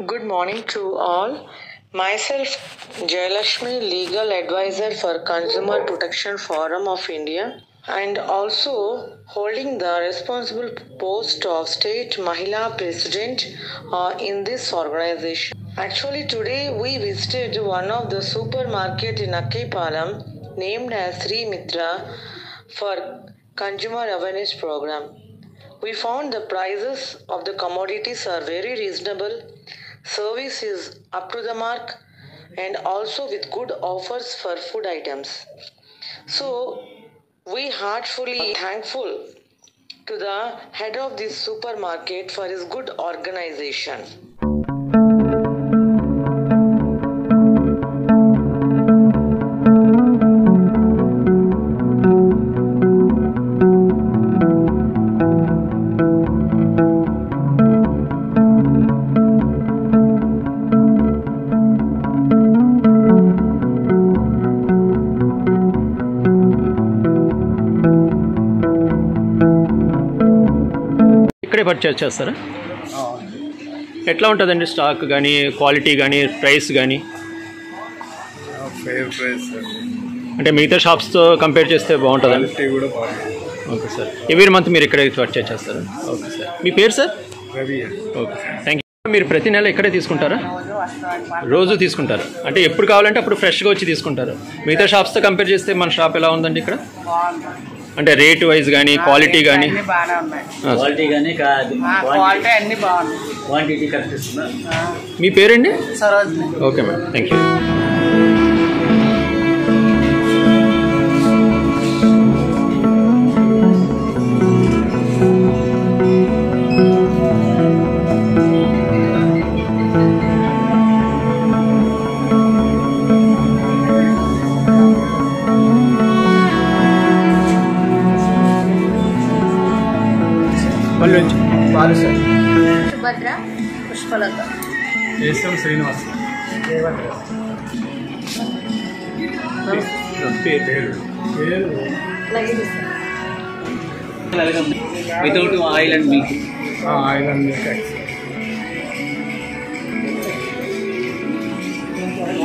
Good morning to all. Myself, Jayalakshmi, legal advisor for Consumer Protection Forum of India, and also holding the responsible post of State Mahila President in this organization. Actually, today we visited one of the supermarket in Akkipalam named as Sri Mitra for Consumer Awareness Program. We found the prices of the commodities are very reasonable, service is up to the mark, and also with good offers for food items. So, we heartfully thankful to the head of this supermarket for his good organization. ఇక్కడే purchase చేస్తారా? ఎట్లా ఉంటుందండి stock కానీ, quality కానీ, price కానీ? Fair price అంటే మిగతా షాప్స్తో compare చేస్తే బాగుంటుందండి. Okay sir. ఎవ్రీ మంత్ మీరు ఇక్కడే పర్చేస్ చేస్తారా? Okay sir. మీ పేరు sir? Ravi. Okay sir, thank you. మీరు ప్రతి నెల ఇక్కడే తీసుకుంటారా? రోజు తీసుకుంటారు అంటే ఎప్పుడు కావాలంటే అప్పుడు ఫ్రెష్గా వచ్చి తీసుకుంటారు. మిగతా షాప్స్తో కంపేర్ చేస్తే మన షాప్ ఎలా ఉందండి ఇక్కడ? అంటే రేట్ వైజ్ కానీ, క్వాలిటీ కానీ? క్వాలిటీ కానీ క్వాలిటీ అన్ని బాగున్నాయి. క్వాంటిటీ కరెక్ట్ ఇస్తున్నా. మీ పేరండి? Sarojini. Okay madam, thank you. Subhadra, Pushpalatha, Srinivas. Without oil and milk. Oil and milk.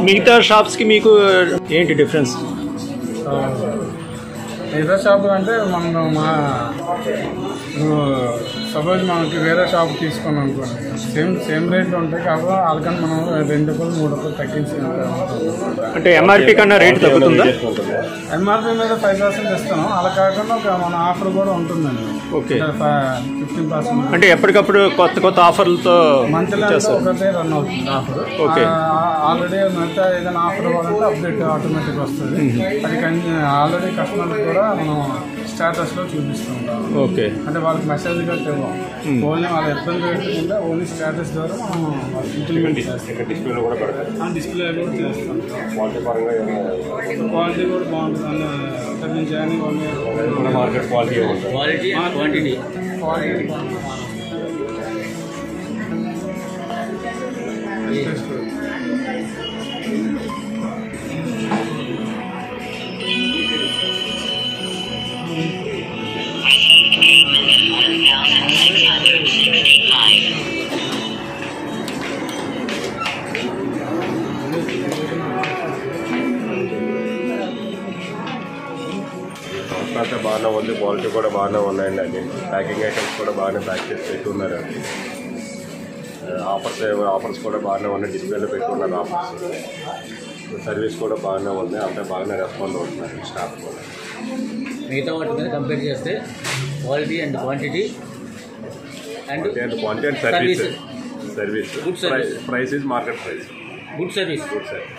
మిగతా షాప్స్కి మీకు ఏంటి డిఫరెన్స్? మిగతా షాపులు అంటే మనం సపోజ్ మనకి వేరే షాప్ తీసుకున్నాం అనుకోండి, సేమ్ రేట్లు ఉంటాయి కాబట్టి వాళ్ళకన్నా మనం 2 రూపాయలు 3 రూపాయలు తగ్గించి. అంటే ఎంఆర్పీ కన్నా రేట్ తగ్గుతుందా? ఎంఆర్పీ మీద 5% ఇస్తాను. అలా కాకుండా మన ఆఫర్ కూడా ఉంటుందండి. ఓకే, 15%. అంటే ఎప్పటికప్పుడు కొత్త ఆఫర్లతో మంత్లీ ఒకటే రన్ అవుతుంది ఆఫర్. ఓకే, ఆల్రెడీ మిగతా ఏదైనా ఆఫర్ ఇవ్వాలంటే అప్డేట్ ఆటోమేటిక్ వస్తుంది. అది ఆల్రెడీ కస్టమర్కి కూడా మనం స్టేటస్లో చూపిస్తుంటాం. ఓకే, అంటే వాళ్ళకి మెసేజ్ కట్టి ఇవ్వం. ఓన్లీ వాళ్ళ ఇబ్బంది పెట్టుకుంటే ఓన్లీ స్టేటస్ ద్వారా మనం ఇంప్లిమెంట్ చేస్తాం. డిస్ప్లేలో కూడా పెడతాం. డిస్ప్లే కూడా చేస్తాం. క్వాలిటీ కూడా బాగుంటుంది. అంతకు నుంచి అని మార్కెట్ క్వాలిటీ క్వాంటిటీ క్వాలిటీ అయితే బాగానే ఉంది. క్వాలిటీ కూడా బాగానే ఉన్నాయండి. అది ప్యాకింగ్ ఐటమ్స్ కూడా బాగానే ప్యాక్ చేసి పెట్టున్నారు. అది ఆఫర్స్ కూడా బాగానే ఉన్నాయి. డిస్ప్లేలో పెట్టుకున్నారు ఆఫర్స్. సర్వీస్ కూడా బాగానే ఉంది. అంతా బాగానే రెస్పాండ్ అవుతున్నారు స్టాఫ్ కూడా. మిగతా వాటి మీద కంపేర్ చేస్తే quality and quantity and quantity and service good service. Price is market price. Good service. Good service.